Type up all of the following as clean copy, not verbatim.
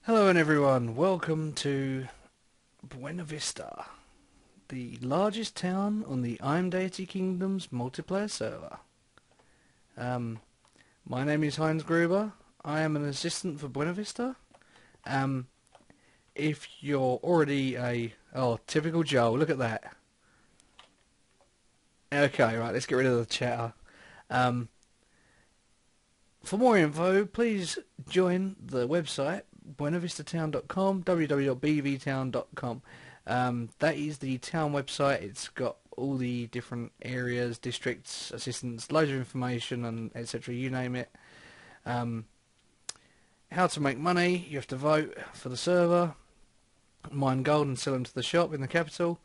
Hello and everyone, welcome to Buenavista, the largest town on the I'm Deity Kingdom's multiplayer server. Um, my name is Heinz Gruber. I am an assistant for Buenavista. Um, if you're already typical Joe, look at that. Okay, right, let's get rid of the chatter. Um, for more info, please join the website buenavistatown.com, www.bvtown.com. That is the town website. It's got all the different areas, districts, assistants, loads of information, and etc. You name it. Um, how to make money? You have to vote for the server, mine gold and sell them to the shop in the capital,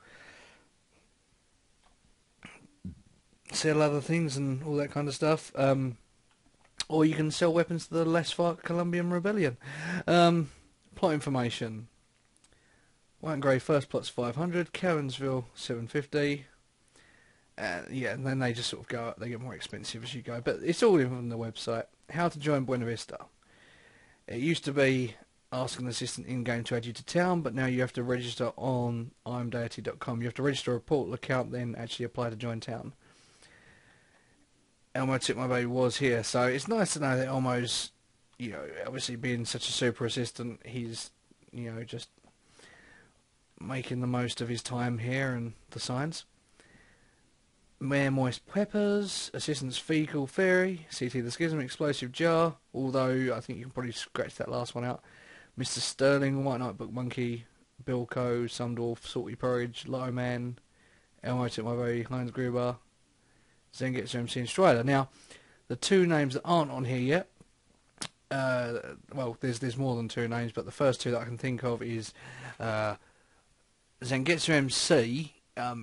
sell other things and all that kind of stuff. Or you can sell weapons to the less far Colombian rebellion. Plot information. White and Grey first plot's 500, Cowansville 750. Yeah, and then they just sort of go up. They get more expensive as you go, but it's all in on the website. How to join Buenavista. It used to be ask an assistant in-game to add you to town, but now you have to register on imdeity.com. You have to register a portal account, then actually apply to join town. Elmo Took My Baby was here, so it's nice to know that Elmo's, obviously being such a super assistant, he's, just making the most of his time here and the signs. Mayor Moist Peppers, Assistant's Fecal Fairy, CT the Schism, Explosive Jar, although I think you can probably scratch that last one out. Mr. Sterling, White Knight Book Monkey, Bilko, Sundorf, Salty Porridge, Lotto Man, Elmo Took My Baby, Heinz Gruber, Zengetsu MC and Strider. Now, the two names that aren't on here yet, well, there's more than two names, but the first two that I can think of is Zengetsu MC.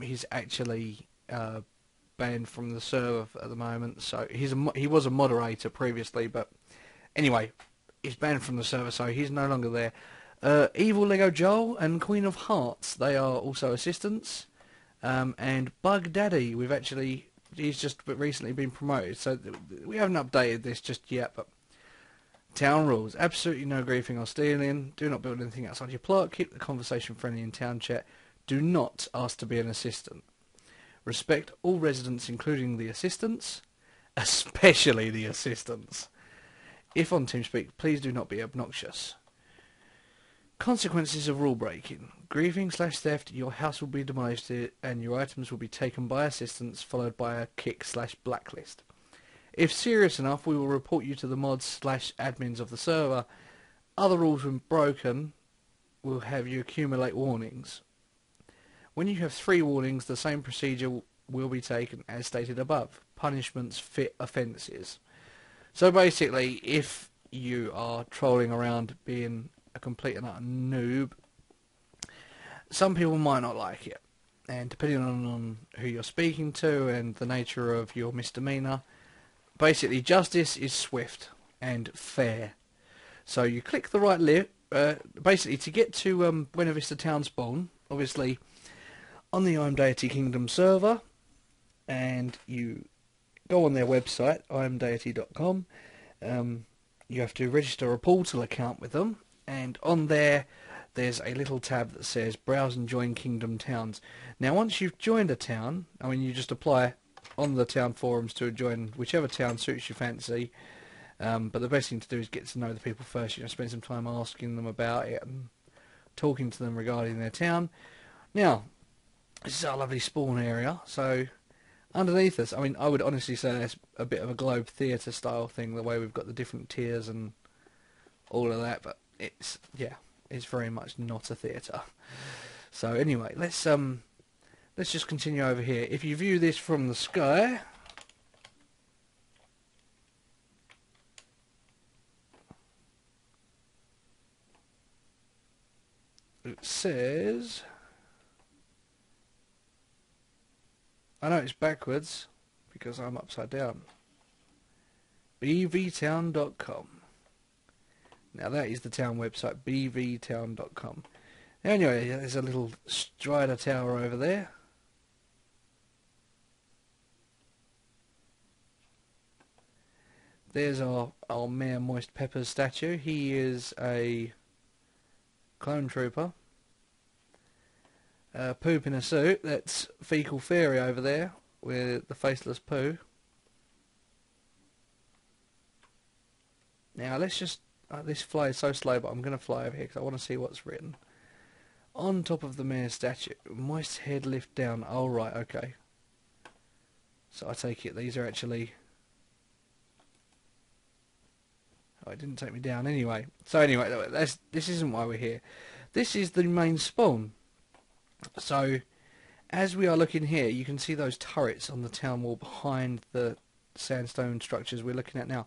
He's actually banned from the server at the moment, so he was a moderator previously, but anyway, he's banned from the server, so he's no longer there. Evil Lego Joel and Queen of Hearts, they are also assistants. And Bug Daddy, he's just recently been promoted, so we haven't updated this just yet, but town rules. Absolutely no griefing or stealing. Do not build anything outside your plot. Keep the conversation friendly in town chat. Do not ask to be an assistant. Respect all residents, including the assistants, especially the assistants. If on TeamSpeak, please do not be obnoxious. Consequences of rule breaking. Grieving/theft, your house will be demolished and your items will be taken by assistants, followed by a kick/blacklist. If serious enough, we will report you to the mods/admins of the server. Other rules when broken will have you accumulate warnings. When you have 3 warnings, the same procedure will be taken as stated above. Punishments fit offences. So basically, if you are trolling around being a complete and utter noob, some people might not like it. And depending on who you're speaking to and the nature of your misdemeanour, basically justice is swift and fair. So you click the right link, basically to get to Buenavista Town Spawn, obviously on the I'm Deity Kingdom server, and you go on their website, imdeity.com. You have to register a portal account with them, and on there's a little tab that says Browse and Join Kingdom Towns. Now once you've joined a town, you just apply on the town forums to join whichever town suits your fancy, but the best thing to do is get to know the people first. Spend some time asking them about it and talking to them regarding their town. Now, this is our lovely spawn area, so underneath us, I would honestly say that's a bit of a Globe Theatre style thing, the way we've got the different tiers and all of that, but it's very much not a theatre. So anyway, let's just continue over here. If you view this from the sky, it says, I know it's backwards because I'm upside down, bvtown.com. Now that is the town website, bvtown.com. Anyway, there's a little Strider Tower over there. There's our Mayor Moist Peppers statue. He is a clone trooper. Poop in a suit. That's Fecal Fairy over there with the faceless poo. Now let's just... this fly is so slow, but I'm going to fly over here because I want to see what's written. On top of the mayor's statue, moist head lift down. Oh right, okay. So I take it these are actually... Oh, it didn't take me down anyway. So anyway, this isn't why we're here. This is the main spawn. So, as we are looking here, you can see those turrets on the town wall behind the sandstone structures we're looking at now.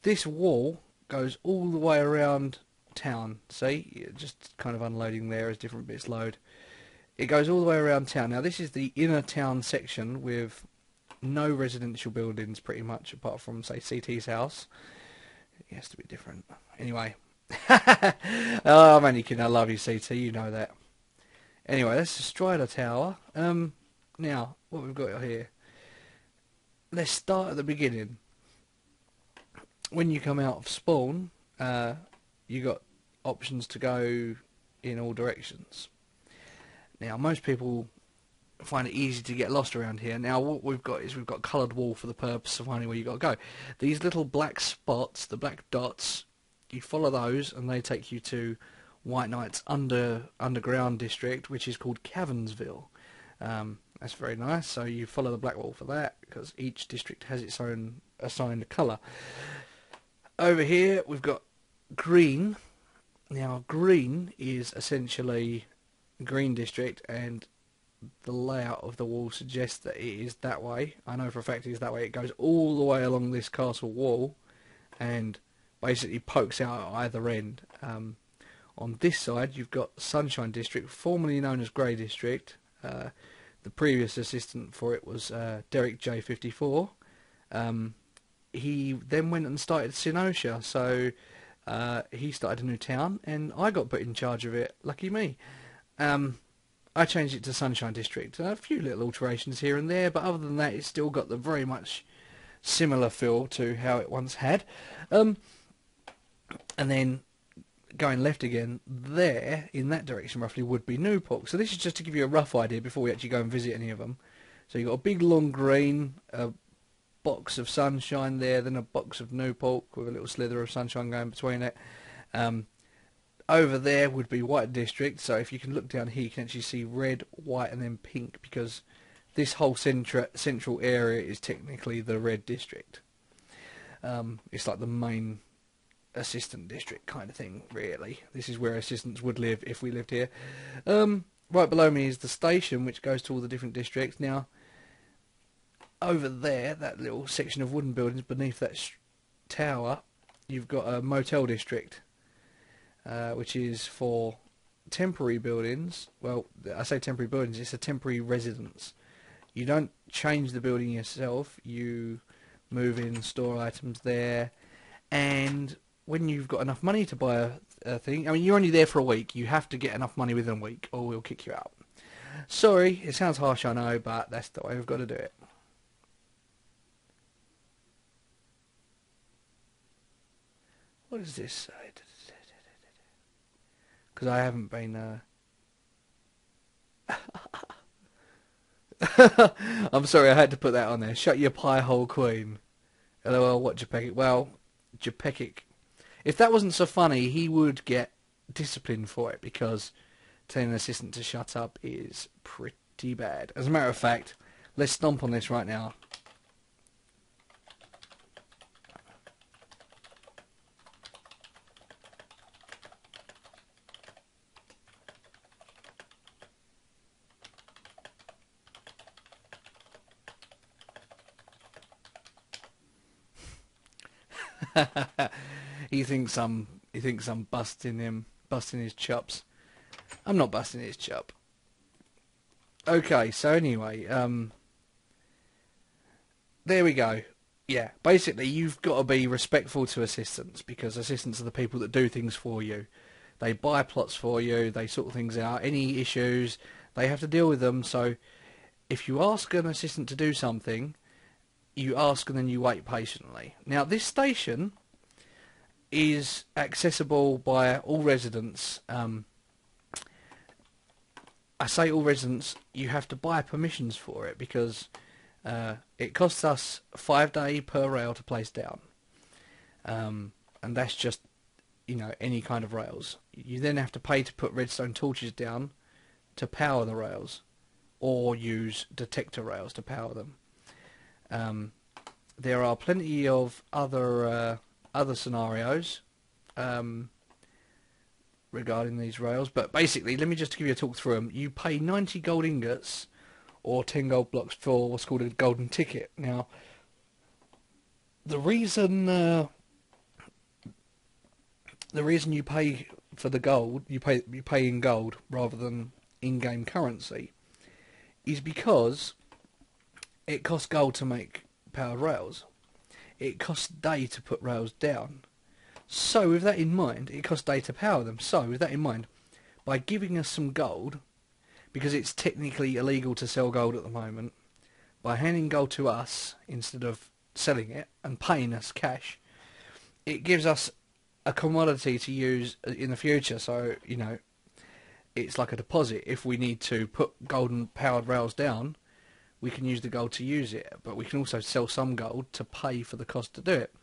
This wall goes all the way around town. See? Just kind of unloading there as different bits load. It goes all the way around town. Now, this is the inner town section with no residential buildings, pretty much, apart from, say, CT's house. It has to be different. Anyway. Oh, I'm only kidding. I love you, CT. You know that. Anyway, that's the Strider Tower. Now, what we've got here. Let's start at the beginning. When you come out of spawn, you got options to go in all directions. Now, most people find it easy to get lost around here. Now, what we've got is we've got coloured wall for the purpose of finding where you got to go. These little black spots, the black dots, you follow those, and they take you to White Knight's underground district, which is called Cavernsville. That's very nice. So you follow the black wall for that, because each district has its own assigned colour. Over here we've got green. Now green is essentially green district, and the layout of the wall suggests that it is that way. I know for a fact it is that way. It goes all the way along this castle wall and basically pokes out at either end. On this side you've got Sunshine District, formerly known as Grey District. The previous assistant for it was Derek J54. He then went and started Sinosha, so he started a new town, and I got put in charge of it. Lucky me. I changed it to Sunshine District. A few little alterations here and there, but other than that, it's still got the very much similar feel to how it once had. And then going left again, there, in that direction roughly, would be Newport. So this is just to give you a rough idea before we actually go and visit any of them. So you've got a big long green, a box of sunshine there, then a box of Newport with a little slither of sunshine going between it. Over there would be White District, so if you can look down here you can actually see red, white and then pink, because this whole central area is technically the Red District. It's like the main assistant district kind of thing, really. This is where assistants would live if we lived here. Right below me is the station, which goes to all the different districts. Now, over there, that little section of wooden buildings beneath that tower, you've got a motel district, which is for temporary buildings. Well, I say temporary buildings, it's a temporary residence. You don't change the building yourself, you move in, store items there, and when you've got enough money to buy a thing, I mean, you're only there for a week, you have to get enough money within a week or we'll kick you out. Sorry, it sounds harsh, I know, but that's the way we've got to do it. What does this say? Because I haven't been... I'm sorry, I had to put that on there. Shut your pie hole, Queen. LOL, what Japekic? Well, Japekic. If that wasn't so funny, he would get disciplined for it, because telling an assistant to shut up is pretty bad. As a matter of fact, let's stomp on this right now. He thinks I'm busting his chops. I'm not busting his chop. Okay, so anyway, there we go. Yeah, basically you've got to be respectful to assistants, because assistants are the people that do things for you. They buy plots for you, they sort things out, any issues, they have to deal with them. So if you ask an assistant to do something, you ask and then you wait patiently. Now this station, is accessible by all residents. I say all residents, you have to buy permissions for it because it costs us £5 per rail to place down. And that's just, any kind of rails. You then have to pay to put redstone torches down to power the rails, or use detector rails to power them. There are plenty of other scenarios regarding these rails, but basically, let me just give you a talk through them. You pay 90 gold ingots or 10 gold blocks for what's called a golden ticket. Now, the reason you pay for the gold, you pay in gold rather than in-game currency, is because it costs gold to make powered rails. It costs day to put rails down. So with that in mind, it costs day to power them. So with that in mind, by giving us some gold, because it's technically illegal to sell gold at the moment, by handing gold to us instead of selling it and paying us cash, it gives us a commodity to use in the future. So, it's like a deposit. If we need to put golden powered rails down, we can use the gold to use it, but we can also sell some gold to pay for the cost to do it.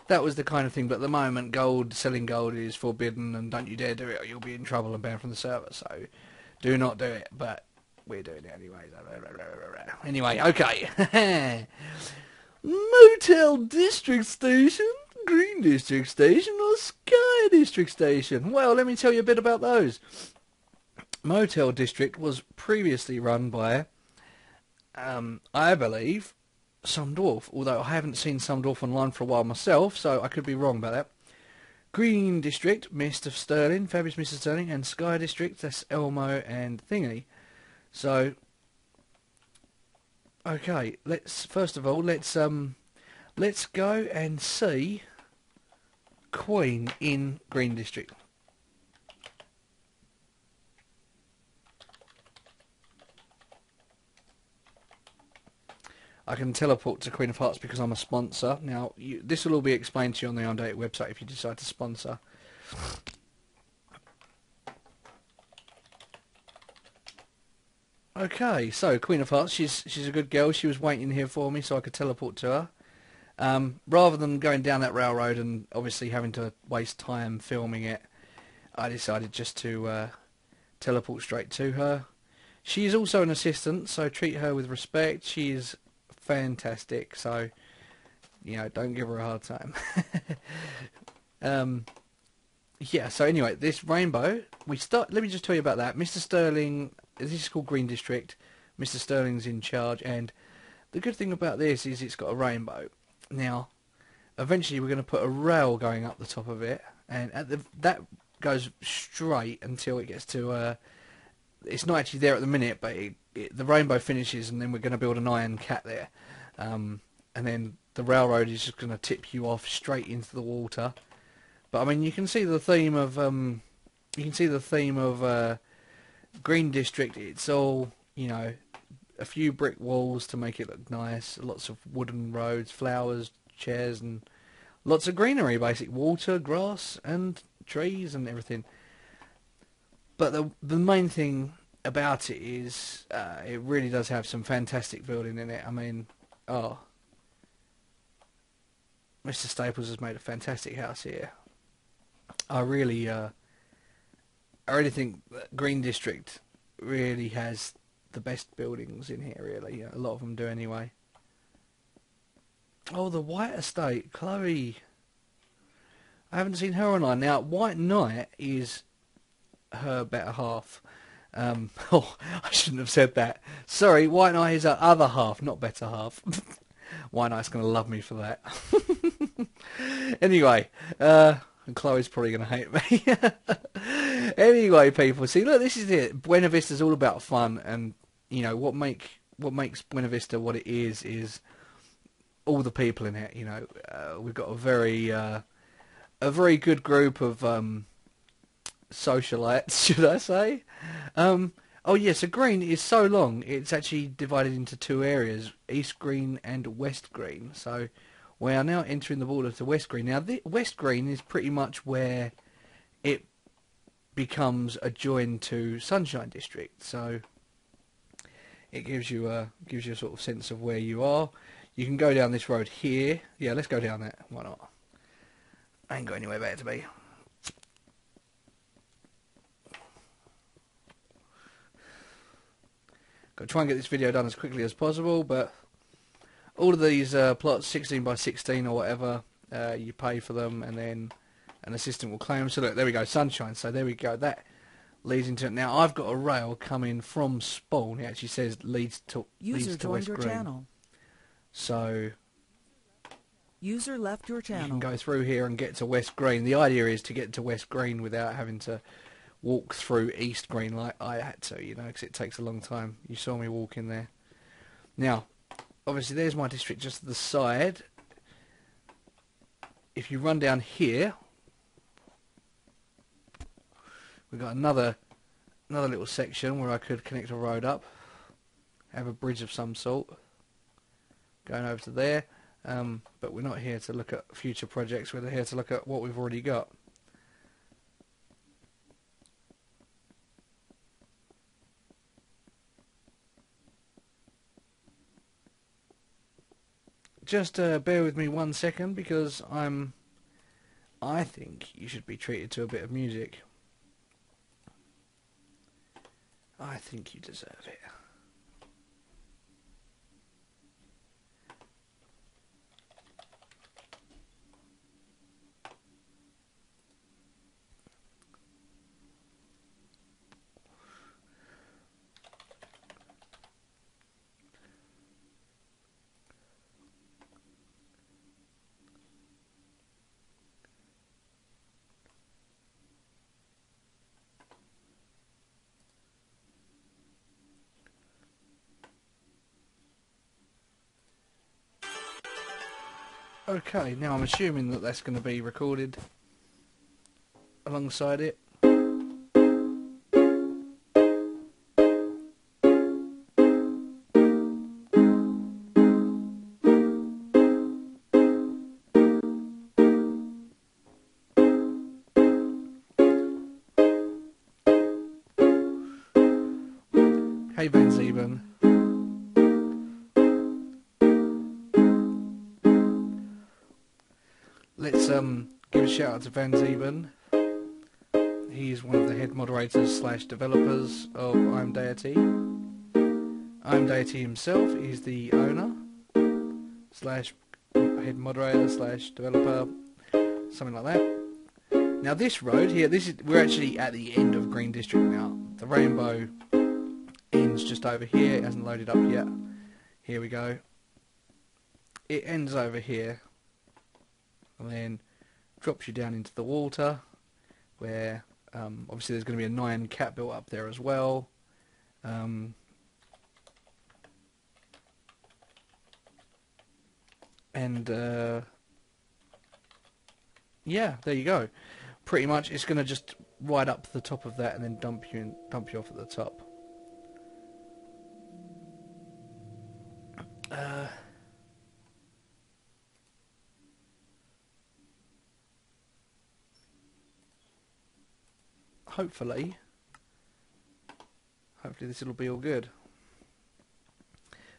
That was the kind of thing, but at the moment selling gold is forbidden, and don't you dare do it or you'll be in trouble and banned from the server, so do not do it, but we're doing it anyway. Anyway, okay. Motel District Station, Green District Station, or Sky District Station? Well, let me tell you a bit about those. Motel District was previously run by, I believe, Some Dwarf, although I haven't seen Some Dwarf online for a while myself, so I could be wrong about that. Green District, Mr. Sterling, Fabulous Mr. Sterling, and Sky District, that's Elmo and Thingy. So, okay, first of all, let's go and see Queen in Green District. I can teleport to Queen of Hearts because I'm a sponsor. Now, this will all be explained to you on the Update website if you decide to sponsor. Okay, so Queen of Hearts, she's a good girl. She was waiting here for me so I could teleport to her. Rather than going down that railroad and obviously having to waste time filming it, I decided just to teleport straight to her. She is also an assistant, so treat her with respect. She is fantastic, so don't give her a hard time. Yeah, so anyway, this rainbow, let me just tell you about that. Mr. Sterling, this is called Green District. Mr. Sterling's in charge, and the good thing about this is it's got a rainbow. Now, eventually we're going to put a rail going up the top of it, and that goes straight until it gets to it's not actually there at the minute, but the rainbow finishes, and then we're going to build an iron cat there, and then the railroad is just going to tip you off straight into the water. But I mean, you can see the theme of Green District. It's all a few brick walls to make it look nice, lots of wooden roads, flowers, chairs, and lots of greenery, basic water, grass, and trees and everything. But the main thing about it is it really does have some fantastic building in it. I mean, Mr. Staples has made a fantastic house here. I really think that Green District really has the best buildings in here, really. A lot of them do anyway. Oh, the White Estate, Chloe. I haven't seen her online. Now, White Knight is her better half. Oh, I shouldn't have said that. Sorry, White Knight is her other half, not better half. White Knight's going to love me for that. Anyway, and Chloe's probably going to hate me. Anyway, people, see, look, this is it. Buenavista's all about fun, and what makes Buenavista what it is all the people in it. We've got a very good group of socialites, should I say? Oh yeah, so Green is so long, it's actually divided into two areas, East Green and West Green. So We are now entering the border to West Green. Now, West Green is pretty much where it becomes adjoined to Sunshine District. So it gives you a sort of sense of where you are. You can go down this road here. Yeah, let's go down that. Why not? I ain't got anywhere better to be. Got to try and get this video done as quickly as possible, but all of these plots, 16 by 16 or whatever, you pay for them, and then an assistant will claim them. So look, there we go, Sunshine. So there we go. That leads into it. Now I've got a rail coming from Spawn. It actually says leads to West Green. Channel. So User left your channel. You can go through here and get to West Green. The idea is to get to West Green without having to walk through East Green like I had to, you know, because it takes a long time. You saw me walk in there. Now, obviously there's my district just to the side. If you run down here, we've got another little section where I could connect a road up, have a bridge of some sort going over to there, but we're not here to look at future projects. We're here to look at what we've already got. Just bear with me 1 second, because I think you should be treated to a bit of music. I think you deserve it. Okay, now I'm assuming that that's going to be recorded alongside it. Hey Van Zeeben. Let's give a shout out to Van Zeeben. He's one of the head moderators / developers of I'm Deity. I'm Deity himself is the owner / head moderator / developer, something like that. Now this road here, we're actually at the end of Green District now. The rainbow ends just over here. It hasn't loaded up yet. Here we go. It ends over here, and then drops you down into the water, where obviously there's going to be a 9 cat built up there as well. Yeah, there you go. Pretty much, it's going to just ride up to the top of that and then dump you off at the top. Hopefully this will be all good.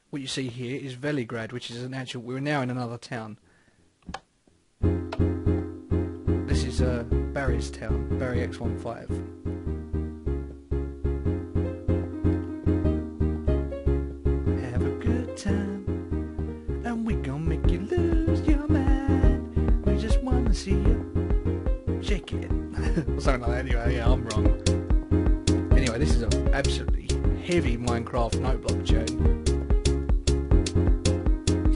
What you see here is Veligrad, which is an actual. We're now in another town. This is Barry's town, Barry X15. Have a good time, and we gon' make you lose your mind. We just wanna see you shake it. Or something like that. Anyway, yeah, I'm wrong. Anyway, this is an absolutely heavy Minecraft noteblock tune.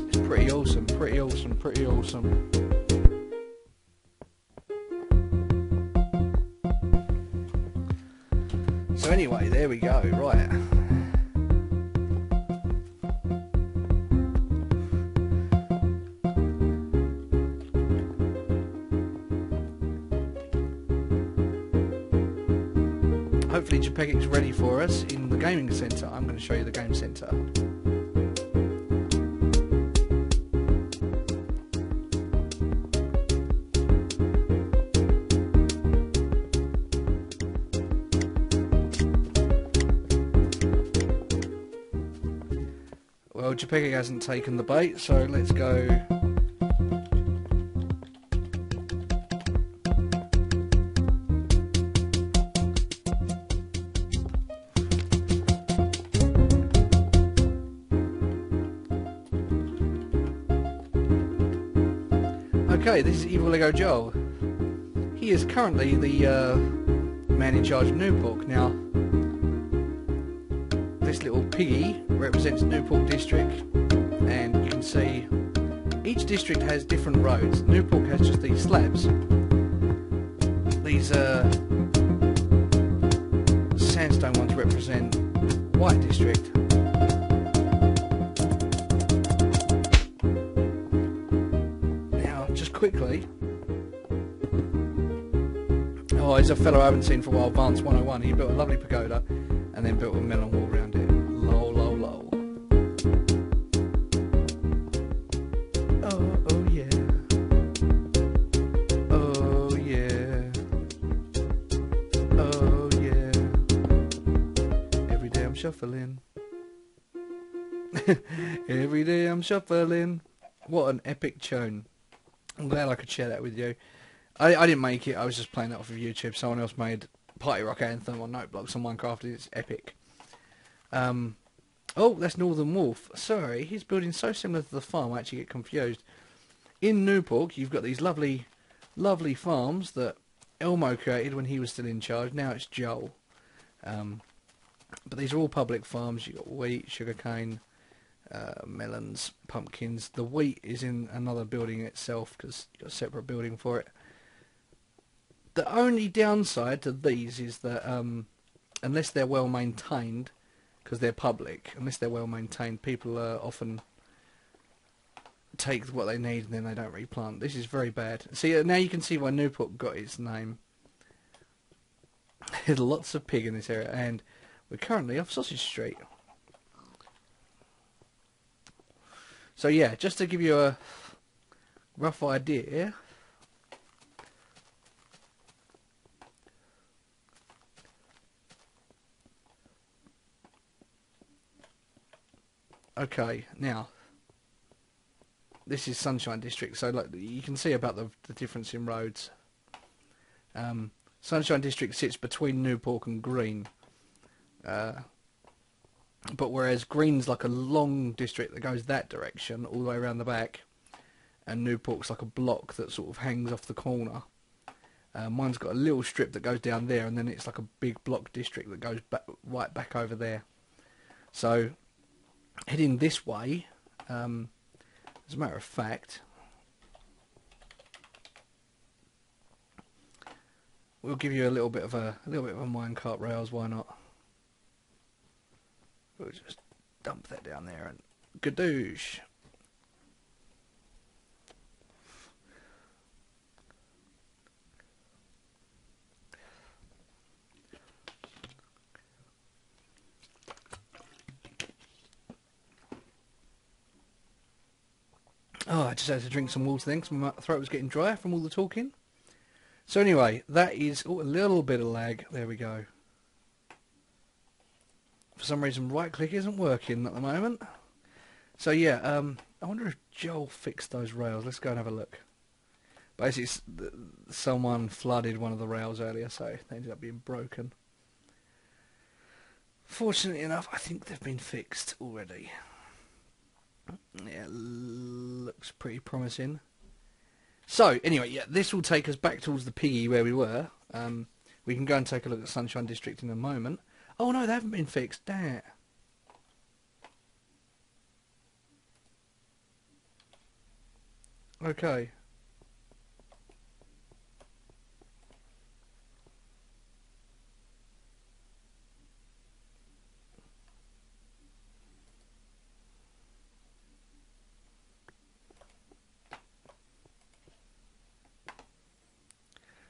It's pretty awesome, pretty awesome, pretty awesome. So anyway, there we go, right. Hopefully Japegic's ready for us in the gaming centre. I'm going to show you the game centre. Well, JPEG hasn't taken the bait, so let's go. Okay, this is Evil Lego Joel. He is currently the man in charge of Newport. Now, this little piggy represents Newport District, and you can see each district has different roads. Newport has just these slabs. These sandstone ones represent White District. Now, just quickly. Oh, he's a fellow I haven't seen for a while, Vance 101. He built a lovely pagoda and then built a melon wall around it. Lol, lol, lol. Oh, oh yeah. Oh yeah. Oh yeah. Every day I'm shuffling. Every day I'm shuffling. What an epic tune. I'm glad I could share that with you. I didn't make it, I was just playing that off of YouTube. Someone else made Party Rock Anthem on Noteblocks on Minecraft. It's epic. Oh, that's Northern Wolf. Sorry, he's building so similar to the farm, I actually get confused. In Newport, you've got these lovely, lovely farms that Elmo created when he was still in charge. Now it's Joel. But these are all public farms. You've got wheat, sugarcane, melons, pumpkins. The wheat is in another building itself because you've got a separate building for it. The only downside to these is that unless they're well maintained, because they're public, unless they're well maintained, people often take what they need and then they don't replant. This is very bad. See, now you can see why Newport got its name. There's lots of pig in this area, and we're currently off Sausage Street. So yeah, just to give you a rough idea. Okay, now this is Sunshine District, so like you can see about the difference in roads. Sunshine District sits between Newport and Green, but whereas Green's like a long district that goes that direction all the way around the back, and Newport's like a block that sort of hangs off the corner. Mine's got a little strip that goes down there, and then it's like a big block district that goes back, right back over there. So heading this way, as a matter of fact, we'll give you a little bit of a minecart rails. Why not? We'll just dump that down there and gadoosh. Oh, I just had to drink some water then because my throat was getting dry from all the talking. So anyway, that is a little bit of lag. There we go. For some reason, right click isn't working at the moment. So yeah, I wonder if Joel fixed those rails. Let's go and have a look. Basically, someone flooded one of the rails earlier, so they ended up being broken. Fortunately enough, I think they've been fixed already. Yeah, looks pretty promising. So, anyway, yeah, this will take us back towards the piggy where we were. We can go and take a look at Sunshine District in a moment. Oh no, they haven't been fixed. Damn it. Okay.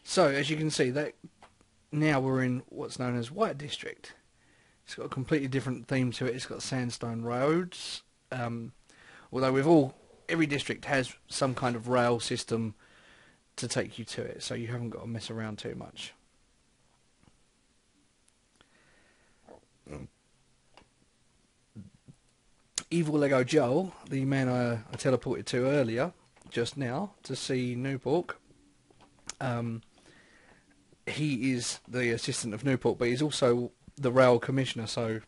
So, as you can see, that now we're in what's known as White District. It's got a completely different theme to it. It's got sandstone roads. Although every district has some kind of rail system to take you to it, so you haven't got to mess around too much. Evil Lego Joel, the man I teleported to earlier, just now, to see Newport. He is the assistant of Newport, but he's also the rail commissioner, so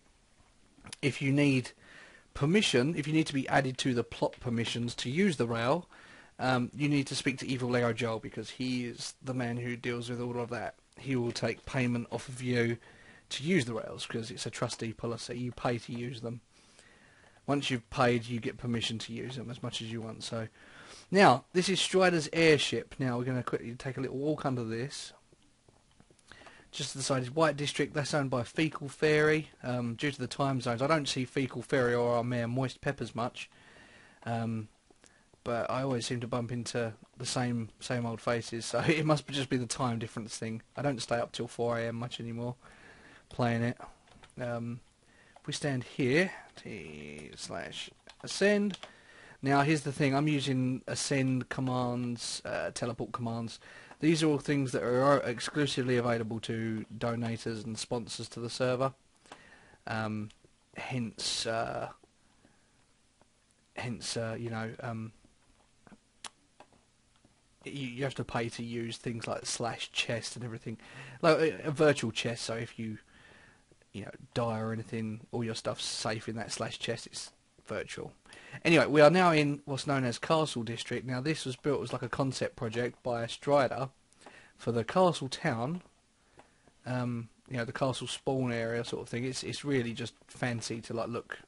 if you need permission, if you need to be added to the plot permissions to use the rail, you need to speak to Evil Lego Joel, because he is the man who deals with all of that. He will take payment off of you to use the rails, because it's a trustee policy. You pay to use them. Once you've paid, you get permission to use them as much as you want. So now, this is Strider's airship. Now we're going to quickly take a little walk under this. Just to the side is White District. That's owned by Fecal Fairy. Due to the time zones, I don't see Fecal Fairy or our mayor Moist Peppers much. But I always seem to bump into the same old faces. So it must just be the time difference thing. I don't stay up till 4 AM much anymore playing it. If we stand here, T/ascend. Now here's the thing, I'm using ascend commands, teleport commands. These are all things that are exclusively available to donators and sponsors to the server. Hence, you know, you have to pay to use things like /chest and everything, like a virtual chest. So if you die or anything, all your stuff's safe in that /chest. It's virtual. Anyway, we are now in what's known as Castle District. Now this was built as like a concept project by Strider for the castle town. The castle spawn area sort of thing. It's really just fancy to like look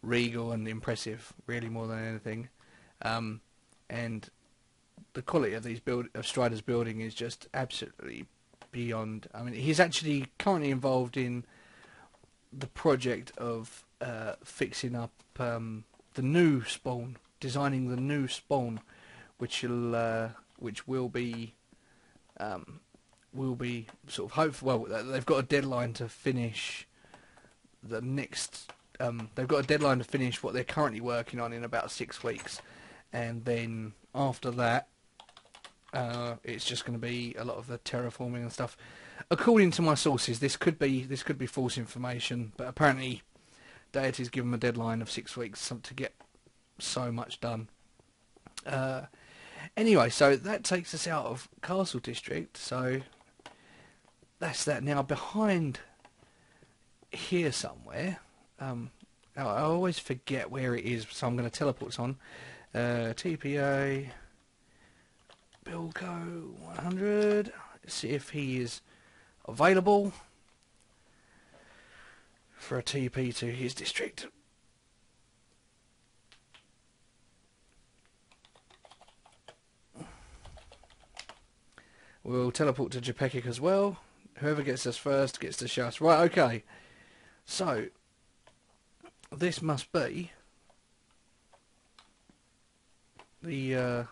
regal and impressive, really, more than anything. And the quality of Strider's building is just absolutely beyond. I mean, he's actually currently involved in the project of fixing up the new spawn, designing the new spawn, which will be sort of hopeful. Well, they've got a deadline to finish the next. They've got a deadline to finish what they're currently working on in about 6 weeks, and then after that, it's just going to be a lot of the terraforming and stuff. According to my sources, this could be false information, but apparently Deity's given them a deadline of 6 weeks to get so much done. Anyway, so that takes us out of Castle District. So that's that. Now behind here somewhere, I always forget where it is, so I'm going to teleport us on. TPA Bilko 100. Let's see if he is available for a TP to his district. We'll teleport to Japecic as well. Whoever gets us first gets to show us. Right, okay. So, this must be the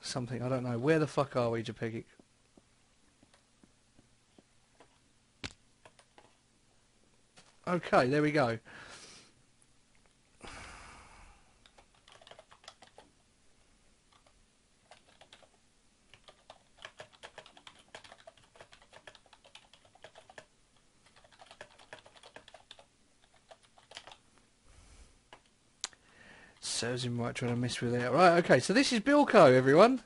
something, I don't know. Where the fuck are we, Japecic? Okay, there we go. Serves him right trying to mess with it. Right, okay, so this is Bilko, everyone.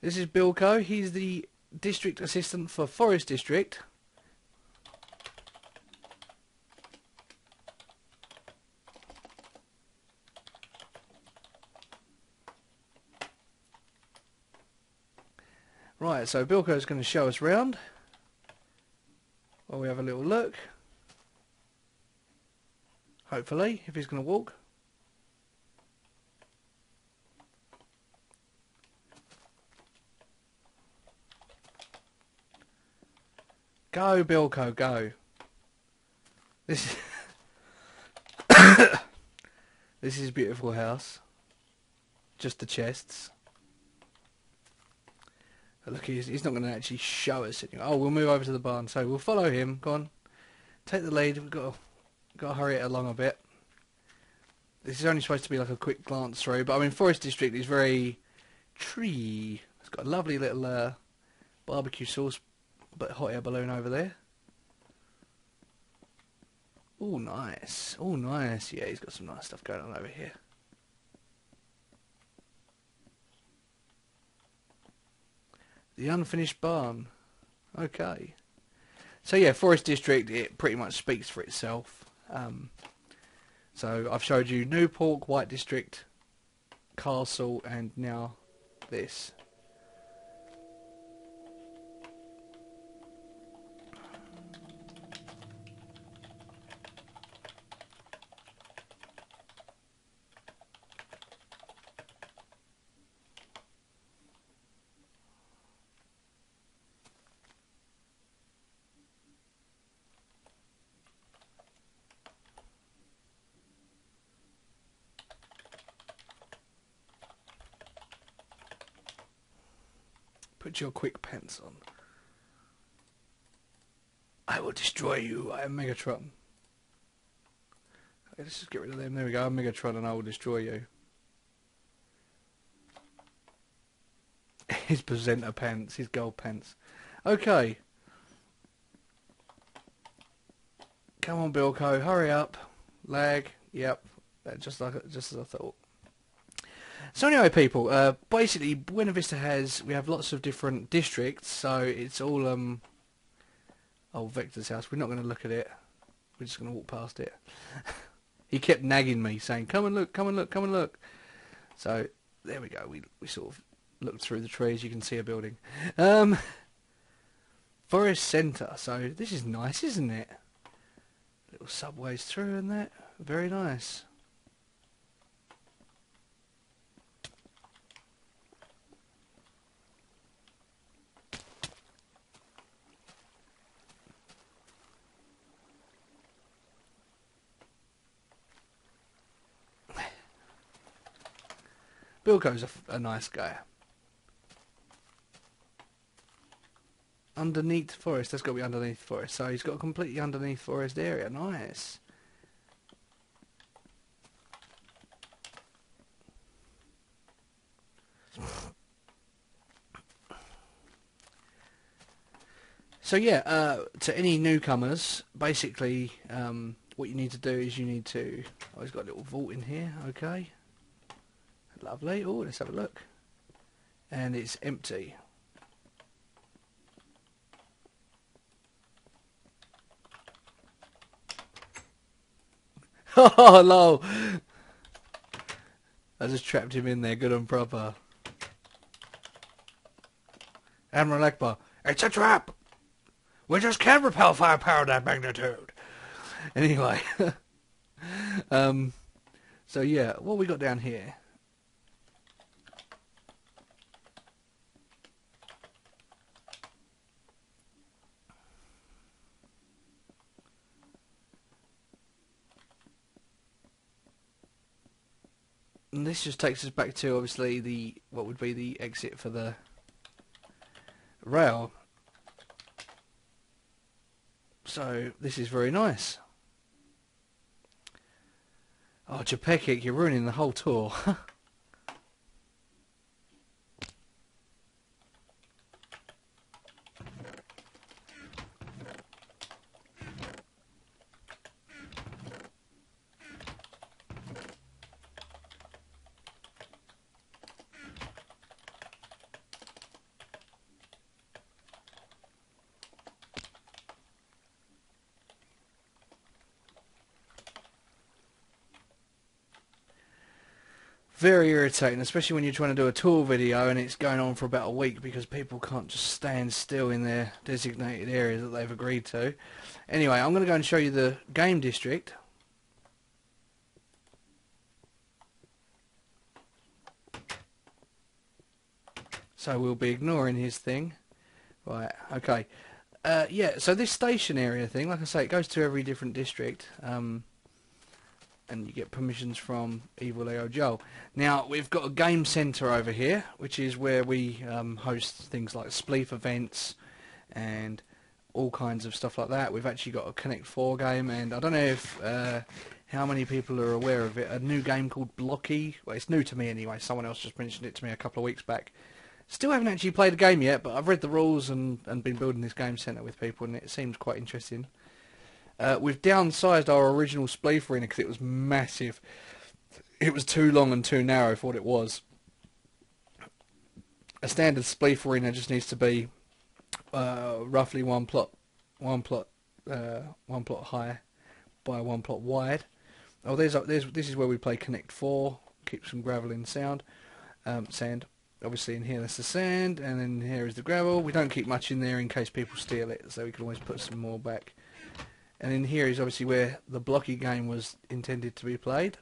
This is Bilko. He's the district assistant for Forest District. Right, so Bilko's going to show us round while we have a little look. Hopefully, if he's going to walk. Go, Bilko, go. This this is a beautiful house. Just the chests. But look, he's not going to actually show us anything. Oh, we'll move over to the barn. So we'll follow him. Go on. Take the lead. We've got to hurry it along a bit. This is only supposed to be like a quick glance through, but I mean, Forest District is very tree. It's got a lovely little barbecue sauce But hot air balloon over there. Oh, nice. Oh, nice. Yeah, he's got some nice stuff going on over here. The unfinished barn. Okay. So yeah, Forest District, it pretty much speaks for itself. So I've showed you Newport, White District, Castle, and now this. Put your quick pants on. I will destroy you. I am Megatron. Okay, let's just get rid of them. There we go. I'm Megatron and I will destroy you. His presenter pants. His gold pants. Okay. Come on, Bilko. Hurry up. Lag. Yep. Just as I thought. So anyway, people, basically Buenavista we have lots of different districts, so it's all Vector's house. We're not going to look at it. We're just going to walk past it. He kept nagging me, saying, "Come and look, come and look, come and look." So there we go. We sort of looked through the trees. You can see a building. Forest Centre. So this is nice, isn't it? Little subways through and that. Very nice. Bilko's a nice guy. Underneath forest, that's got to be underneath forest. So he's got a completely underneath forest area. Nice. So yeah, to any newcomers, basically what you need to do is you need to... Oh, he's got a little vault in here, okay. Lovely. Oh, let's have a look. And it's empty. Oh, lol. I just trapped him in there good and proper. Admiral Akbar, it's a trap! We just can't repel firepower of that magnitude. Anyway. So yeah, what we got down here? And this just takes us back to obviously what would be the exit for the rail. So this is very nice. Oh, Chapekik, you're ruining the whole tour. Very irritating, especially when you're trying to do a tour video and it's going on for about a week because people can't just stand still in their designated areas that they've agreed to. Anyway, I'm going to go and show you the game district. So we'll be ignoring his thing. Right, okay. Yeah, so this station area thing, like I say, it goes to every different district. And you get permissions from Evil Leo Joel. Now, we've got a game centre over here, which is where we host things like Spleef events and all kinds of stuff like that. We've actually got a Connect 4 game, and I don't know if how many people are aware of it. A new game called Blocky. Well, it's new to me anyway. Someone else just mentioned it to me a couple of weeks back. Still haven't actually played the game yet, but I've read the rules and been building this game centre with people, and it seems quite interesting. We've downsized our original Spleef arena because it was massive. It was too long and too narrow for what it was. A standard Spleef arena just needs to be roughly one plot high by one plot wide. Oh, this is where we play Connect 4. Keep some gravel in sand. Obviously in here that's the sand, and then here is the gravel. We don't keep much in there in case people steal it, so we can always put some more back. And in here is obviously where the blocky game was intended to be played.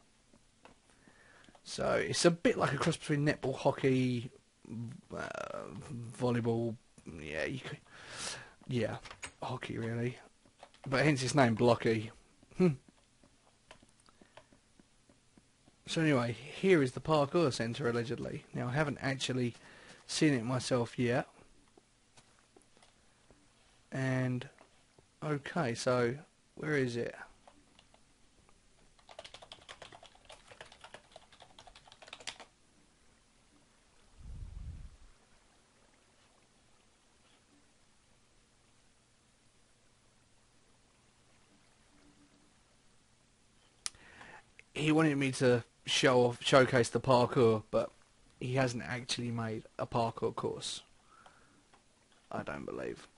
So it's a bit like a cross between netball, hockey, volleyball. Yeah, hockey really. But hence its name, blocky. So anyway, here is the parkour centre allegedly. Now I haven't actually seen it myself yet. And okay, so where is it? He wanted me to showcase the parkour, but he hasn't actually made a parkour course. I don't believe.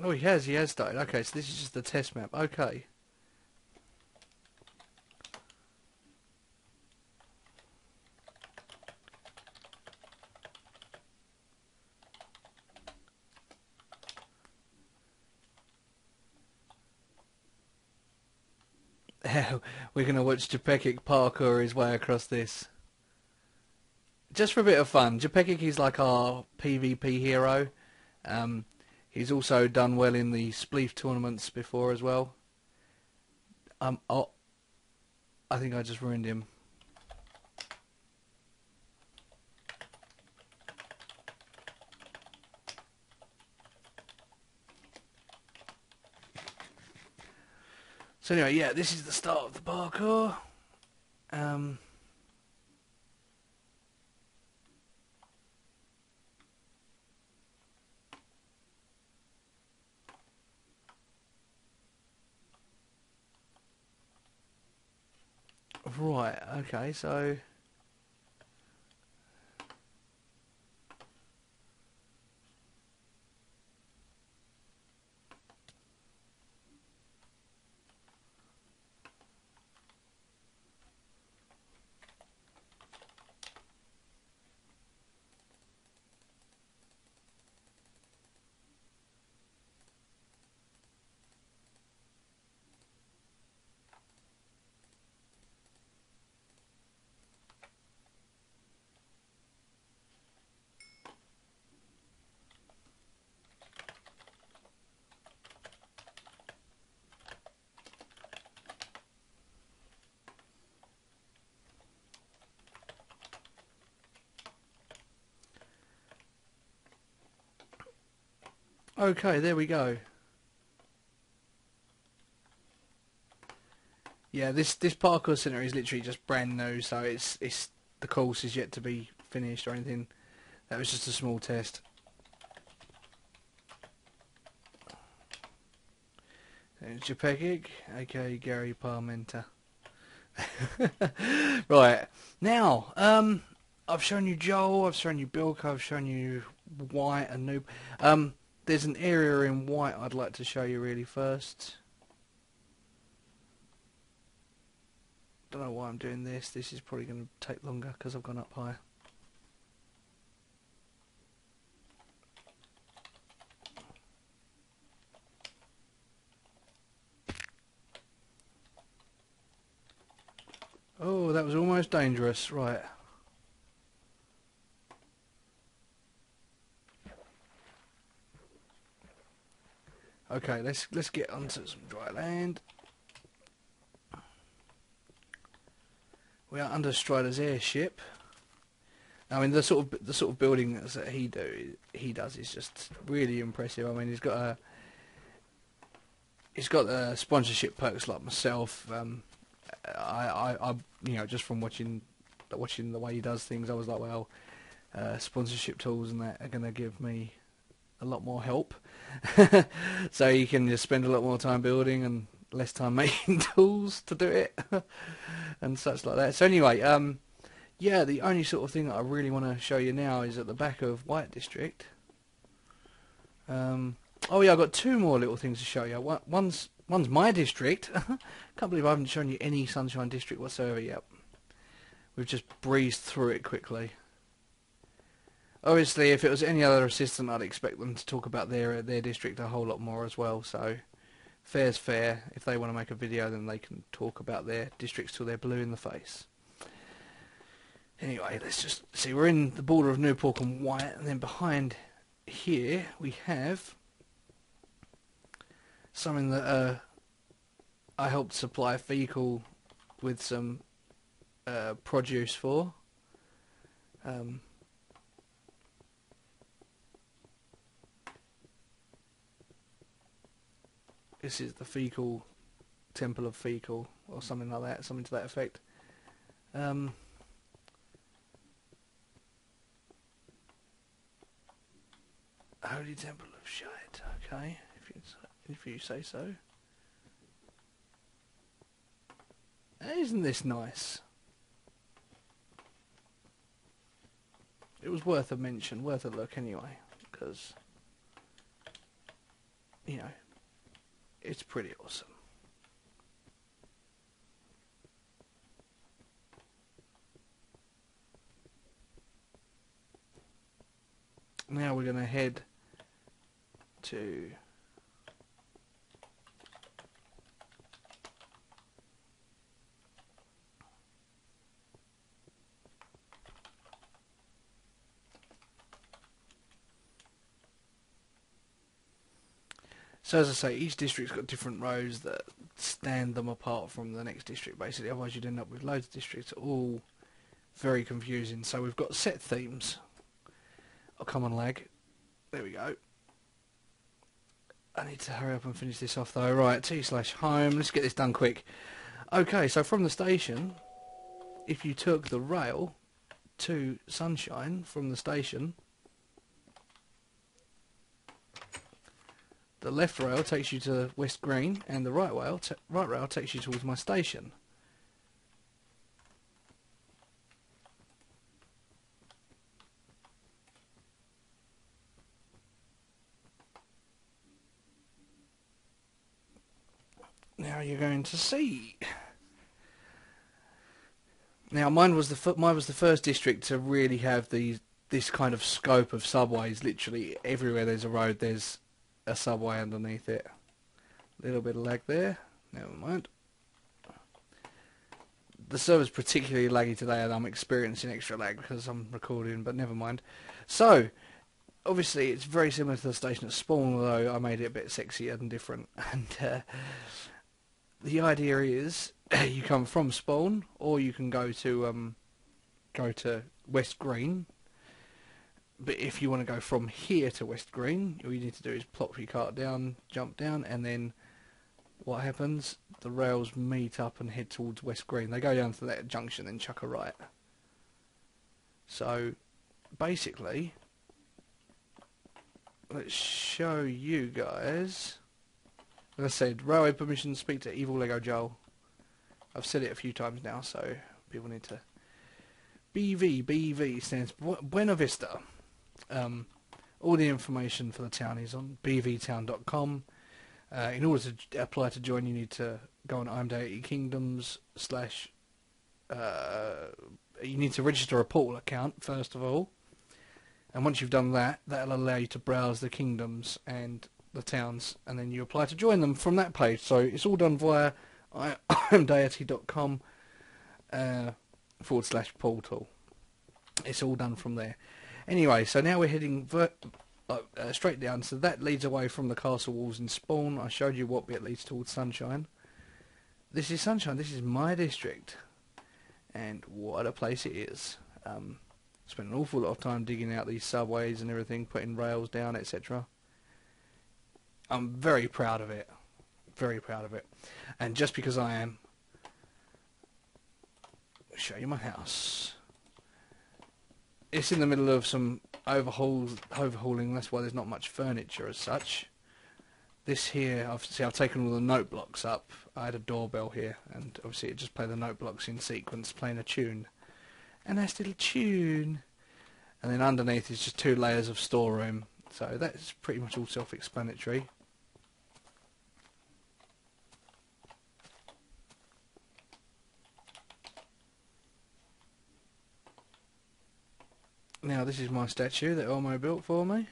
Oh, he has started. Okay, so this is just the test map. Okay. We're going to watch Japekic parkour his way across this. Just for a bit of fun. Japekic is like our PvP hero. He's also done well in the Spleef tournaments before as well. Oh, I think I just ruined him. So anyway, yeah, this is the start of the parkour. Right, okay, so okay, there we go. Yeah, this parkour center is literally just brand new, so it's the course is yet to be finished or anything. That was just a small test. There's Japekic, aka Gary Parmenter. Right, now, I've shown you Joel, I've shown you Bilko, I've shown you White and Noob. There's an area in White I'd like to show you really first. Don't know why I'm doing this. This is probably going to take longer because I've gone up high. Oh, that was almost dangerous. Right. Okay, let's get onto some dry land. We are under Strider's airship. I mean, the sort of building that he does is just really impressive. I mean, he's got sponsorship perks like myself. I you know, just from watching the way he does things, I was like, well, sponsorship tools and that are going to give me a lot more help. So you can just spend a lot more time building and less time making tools to do it and such like that. So anyway, yeah, the only sort of thing that I really want to show you now is at the back of White District. Oh yeah, I've got two more little things to show you. One's my district. Can't believe I haven't shown you any Sunshine District whatsoever yet. We've just breezed through it quickly. Obviously, if it was any other assistant, I'd expect them to talk about their district a whole lot more as well. So, fair's fair. If they want to make a video, then they can talk about their districts till they're blue in the face. Anyway, let's just see. We're in the border of Newport and White, and then behind here we have something that I helped supply Fecal with some produce for. This is the Fecal Temple of Fecal, or something like that, something to that effect. Holy Temple of Shite. Okay, if you say so. Isn't this nice? It was worth a mention, worth a look anyway, because, you know, it's pretty awesome. Now we're going to head to so as I say, each district's got different roads that stand them apart from the next district basically, otherwise you'd end up with loads of districts all very confusing. So we've got set themes. Oh, come on, lag. There we go. I need to hurry up and finish this off though. Right, T/home. Let's get this done quick. Okay, so from the station, if you took the rail to Sunshine from the station, the left rail takes you to West Green, and the right rail takes you towards my station. Now you're going to see. Now mine was the first district to really have this kind of scope of subways. Literally everywhere there's a road, there's a subway underneath it. Little bit of lag there. Never mind. The server's particularly laggy today, and I'm experiencing extra lag because I'm recording. But never mind. So obviously it's very similar to the station at Spawn, although I made it a bit sexier and different. And the idea is you come from Spawn, or you can go to West Green. But if you want to go from here to West Green, all you need to do is plop your cart down, jump down, and then what happens? The rails meet up and head towards West Green. They go down to that junction and chuck a right. So basically, let's show you guys. As I said, railway permission, speak to Evil Lego Joel. I've said it a few times now, so people need to... BV stands for Buenavista. All the information for the town is on bvtown.com. In order to apply to join, you need to go on I'm Deity Kingdoms / you need to register a portal account first of all, and once you've done that, that'll allow you to browse the kingdoms and the towns, and then you apply to join them from that page. So it's all done via imdeity.com /portal. It's all done from there. Anyway, so now we're heading straight down, so that leads away from the castle walls in Spawn. I showed you what bit leads towards Sunshine. This is Sunshine, this is my district. and what a place it is. Spent an awful lot of time digging out these subways and everything, putting rails down, etc. I'm very proud of it. Very proud of it. And just because I am, I'll show you my house. It's in the middle of some overhauling, that's why there's not much furniture as such. This here, I've taken all the note blocks up. I had a doorbell here, and obviously it just played the note blocks in sequence, playing a tune. A nice little tune. And then underneath is just 2 layers of storeroom. So that's pretty much all self-explanatory. Now this is my statue that Elmo built for me.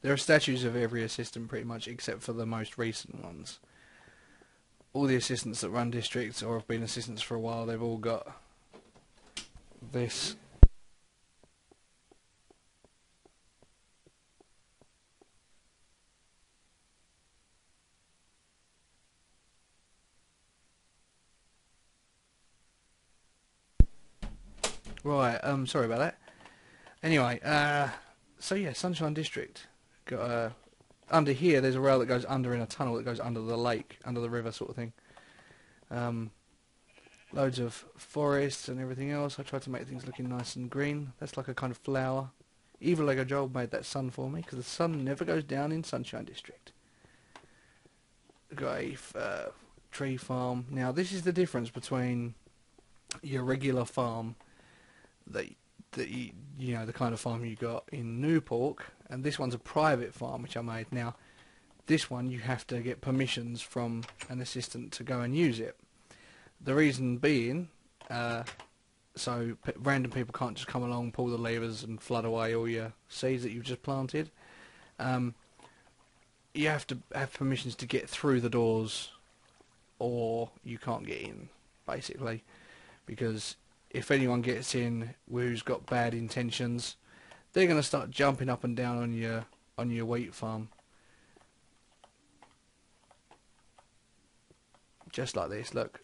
There are statues of every assistant pretty much, except for the most recent ones. All the assistants that run districts or have been assistants for a while, they've all got this. Right, sorry about that. Anyway, so yeah, Sunshine District. Got under here, there's a rail that goes under in a tunnel that goes under the lake, under the river sort of thing. Loads of forests and everything else. I tried to make things looking nice and green. That's like a kind of flower. Evil Lego Joel made that sun for me, because the sun never goes down in Sunshine District. Got a tree farm. Now this is the difference between your regular farm that you know, the kind of farm you got in Newport, and this one's a private farm which I made. Now this one you have to get permissions from an assistant to go and use it. The reason being, so random people can't just come along, pull the levers and flood away all your seeds that you've just planted. You have to have permissions to get through the doors, or you can't get in, basically, because if anyone gets in who's got bad intentions, they're going to start jumping up and down on your wheat farm. Just like this, look.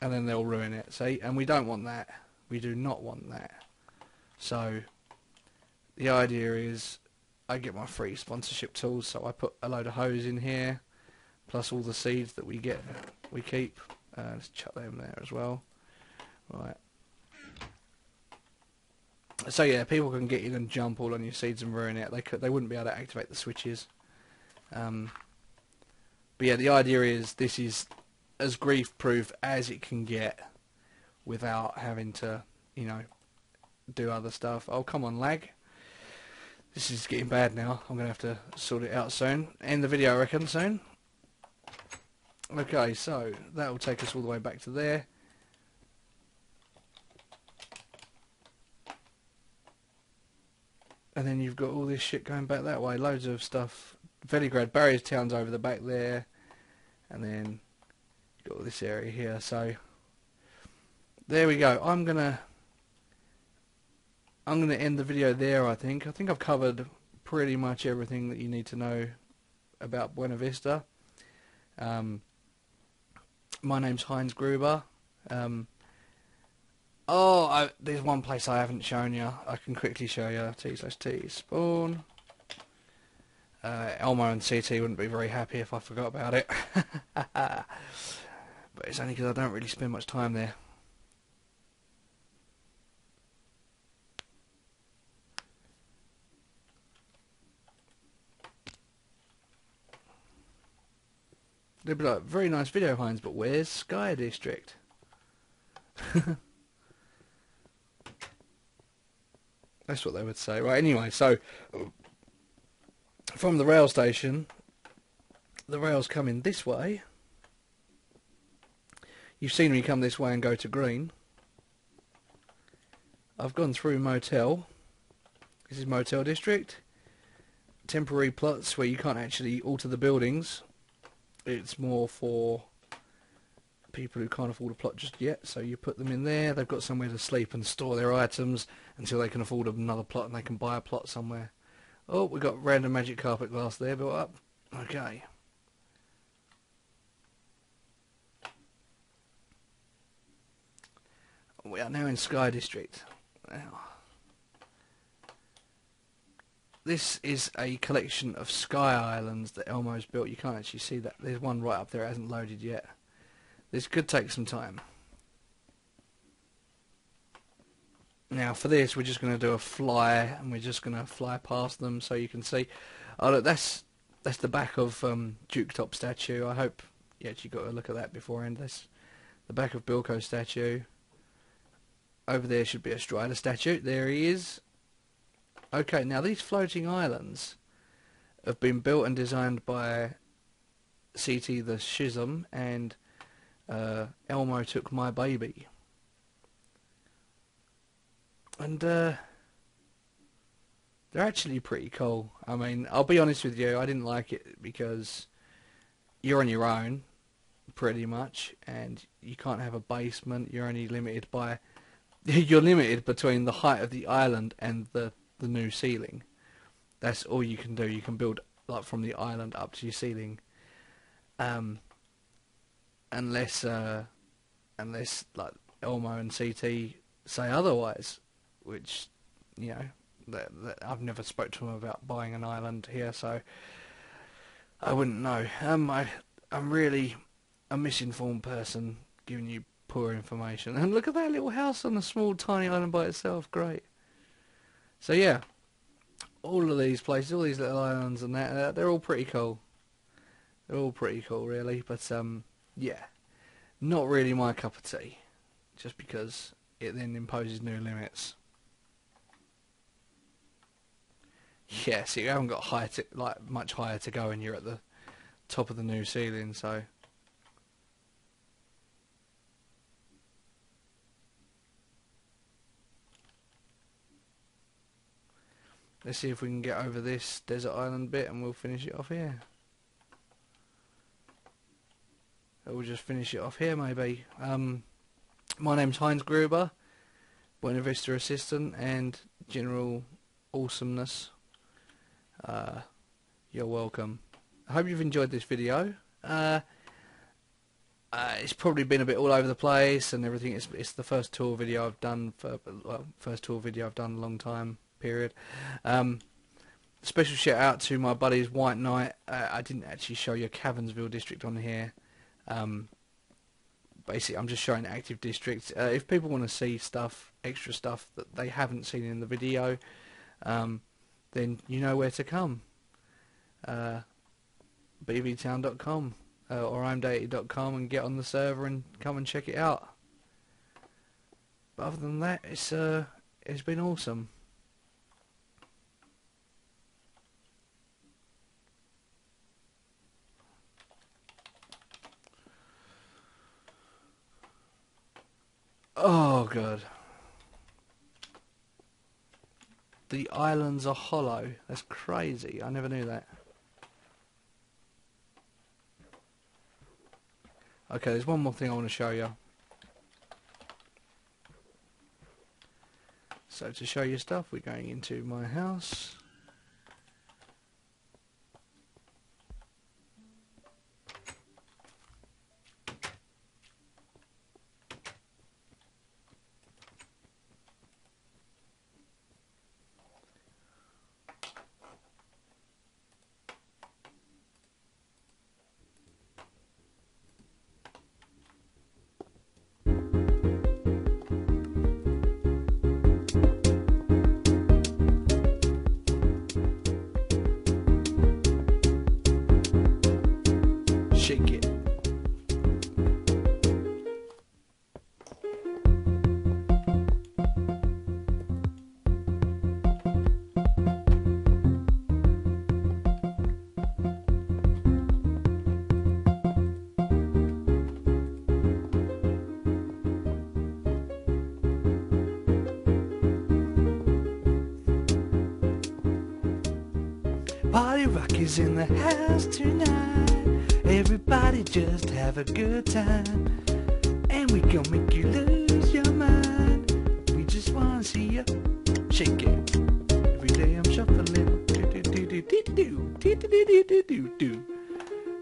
And then they'll ruin it, see? And we don't want that. We do not want that. So the idea is I get my free sponsorship tools, so I put a load of hose in here, plus all the seeds that we keep. Let's chuck them there as well. Right. So yeah, people can get in and jump all on your seeds and ruin it. They wouldn't be able to activate the switches. But yeah, the idea is this is as grief-proof as it can get without having to, you know, do other stuff. Oh, come on, lag. This is getting bad now. I'm going to have to sort it out soon. End the video, I reckon, soon. Okay, so that will take us all the way back to there. And then you've got all this shit going back that way. Loads of stuff. Veligrad Barriers Town's over the back there. And then you've got all this area here. So there we go. I'm gonna end the video there, I think. I think I've covered pretty much everything that you need to know about Buena Vista. My name's Heinz Gruber. There's one place I haven't shown you. I can quickly show you. T/T spawn. Elmo and CT wouldn't be very happy if I forgot about it. But it's only because I don't really spend much time there. They'd be like, very nice video, Heinz, but where's Sky District? That's what they would say. Right, anyway, so from the rail station, the rails come in this way. You've seen me come this way and go to green. I've gone through Motel. This is Motel District. Temporary plots where you can't actually alter the buildings. It's more for people who can't afford a plot just yet, so you put them in there. They've got somewhere to sleep and store their items until they can afford another plot and they can buy a plot somewhere. Oh, we've got random magic carpet glass there built up. Okay. We are now in Sky District. Now, this is a collection of sky islands that Elmo's built. You can't actually see that. There's one right up there. It hasn't loaded yet. This could take some time. Now for this, we're just going to do a fly, and we're just going to fly past them so you can see. Oh look, that's the back of Duke Top statue. I hope you actually got a look at that beforehand. That's the back of Bilko's statue. Over there should be a Strider statue. There he is. Okay, now these floating islands have been built and designed by CT the Schism, and Elmo took my baby. And they're actually pretty cool. I mean, I'll be honest with you, I didn't like it because you're on your own, pretty much, and you can't have a basement. You're only limited by... You're limited between the height of the island and the new ceiling. That's all you can do. You can build like from the island up to your ceiling, unless like Elmo and CT say otherwise, which, you know, that I've never spoke to them about buying an island here, so I wouldn't know. I'm really a misinformed person giving you poor information. And look at that little house on a small tiny island by itself. Great. So yeah, all of these places, all these little islands and that, they're all pretty cool. They're all pretty cool, really. But yeah, not really my cup of tea. Just because it then imposes new limits. Yeah, so you haven't got much higher to go, and you're at the top of the new ceiling. So let's see if we can get over this desert island bit, and we'll finish it off here. We'll just finish it off here, maybe. My name's Heinz Gruber, Buenavista assistant and general awesomeness. You're welcome. I hope you've enjoyed this video. It's probably been a bit all over the place and everything. It's the first tour video I've done in a long time period. Special shout out to my buddies White Knight. I didn't actually show you Cavernsville district on here. Basically, I'm just showing active districts. If people want to see extra stuff that they haven't seen in the video, then you know where to come. bvtown.com or imdated.com and get on the server and come and check it out. But other than that, it's been awesome. Oh god. The islands are hollow. That's crazy. I never knew that. Okay, there's one more thing I want to show you. So to show you stuff, we're going into my house. Shake it. Party rock is in the house tonight. Everybody just have a good time, and we gon' make you lose your mind. We just wanna see you shake it. Every day I'm shuffling.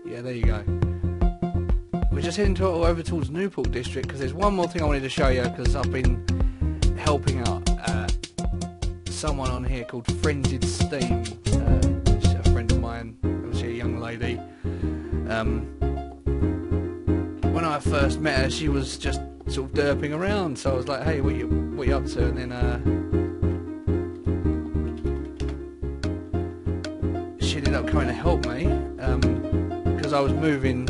Yeah, there you go. We're just heading over towards Newport District because there's one more thing I wanted to show you because I've been helping out someone on here called Frenzied Steam. She's a friend of mine, obviously a young lady. When I first met her, she was just sort of derping around, so I was like, hey, what you up to? And then she ended up coming to help me because I was moving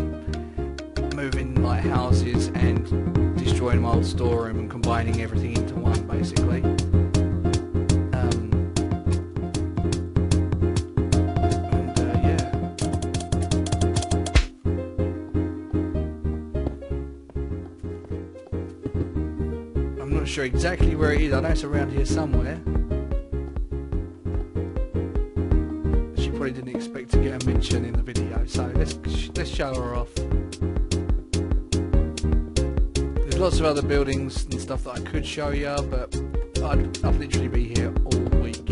like houses and destroying my old storeroom and combining everything into one, basically. Yeah. I'm not sure exactly where it is. I know it's around here somewhere. She probably didn't expect to get a mention in the video, so let's show her off. There's lots of other buildings and stuff that I could show you, but I'd literally be here all week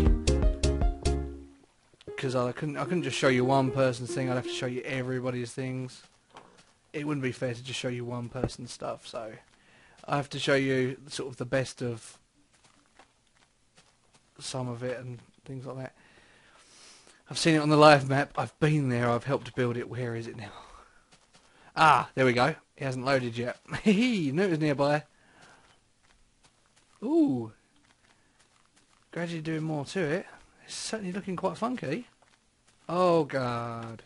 because I couldn't just show you one person's thing. I'd have to show you everybody's things. It wouldn't be fair to just show you one person's stuff, so I have to show you sort of the best of some of it and things like that. I've seen it on the live map. I've been there. I've helped build it. Where is it now? Ah, there we go. It hasn't loaded yet. Hee, knew it was nearby. Ooh. Gradually doing more to it. It's certainly looking quite funky. Oh, God.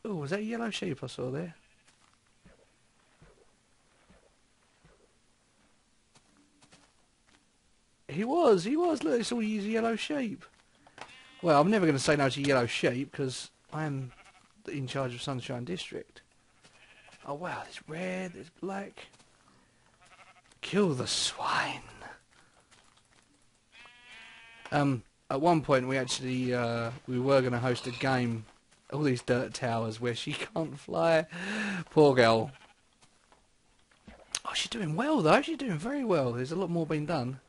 Ooh, was that a yellow sheep I saw there? He was. Look, it's all these yellow sheep. Well, I'm never going to say no to yellow sheep because I am in charge of Sunshine District. Oh wow, there's red, there's black. Kill the swine. At one point we actually we were going to host a game, all these dirt towers where she can't fly. Poor girl. Oh, she's doing well though. She's doing very well. There's a lot more being done.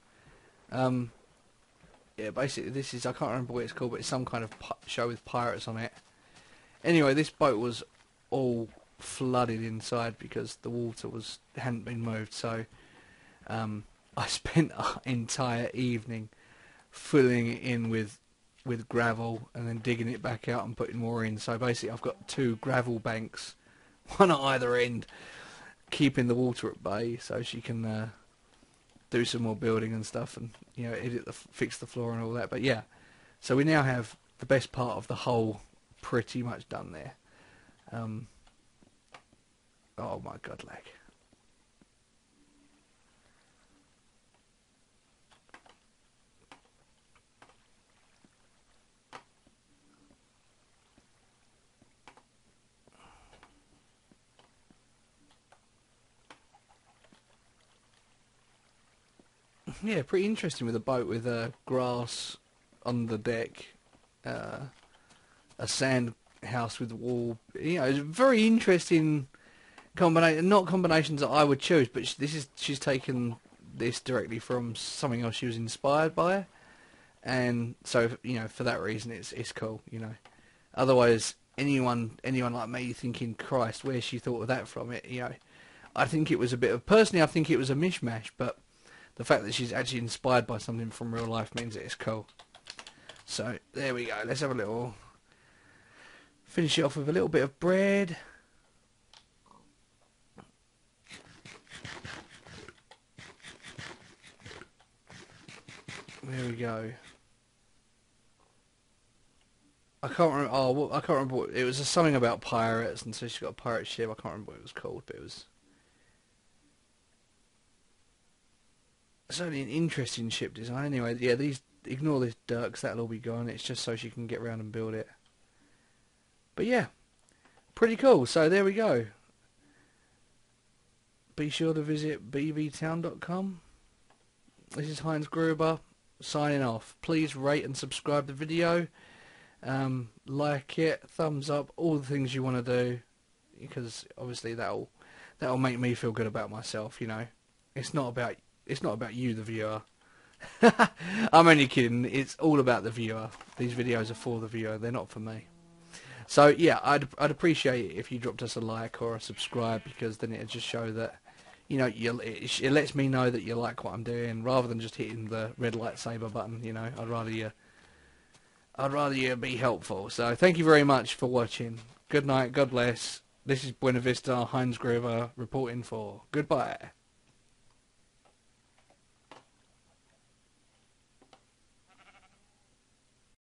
Yeah, basically this is, I can't remember what it's called, but it's some kind of show with pirates on it. Anyway, this boat was all flooded inside because the water hadn't been moved, so I spent an entire evening filling it in with gravel and then digging it back out and putting more in. So basically I've got 2 gravel banks, one at either end, keeping the water at bay so she can do some more building and stuff and, you know, fix the floor and all that. But yeah, so we now have the best part of the whole pretty much done there. Oh my god, lag. Yeah, pretty interesting with a boat with grass on the deck, a sand house with a wall. You know, it's a very interesting combination. Not combinations that I would choose, but she's taken this directly from something else she was inspired by, and so, you know, for that reason it's cool. You know, otherwise anyone like me thinking, Christ, where she thought of that from? It, you know, I think it was a bit of, personally I think it was a mishmash, but the fact that she's actually inspired by something from real life means that it's cool. So there we go. Let's have a little, finish it off with a little bit of bread. There we go. I can't remember. Oh, well, I can't remember. It was something about pirates, and so she's got a pirate ship. I can't remember what it was called, but it was certainly an interesting ship design. Anyway, yeah, ignore this dirt, 'cause that'll all be gone. It's just so she can get around and build it. But yeah, pretty cool. So there we go. Be sure to visit bvtown.com. This is Heinz Gruber signing off. Please rate and subscribe the video. Like it, thumbs up, all the things you want to do, because obviously that'll make me feel good about myself. You know, it's not about you, the viewer. I'm only kidding. It's all about the viewer. These videos are for the viewer. They're not for me. So yeah, I'd appreciate it if you dropped us a like or a subscribe, because then it'd just show that, you know, it lets me know that you like what I'm doing, rather than just hitting the red lightsaber button. You know, I'd rather you be helpful. So thank you very much for watching. Good night. God bless. This is Buenavista, Heinz Grover, reporting for. Goodbye.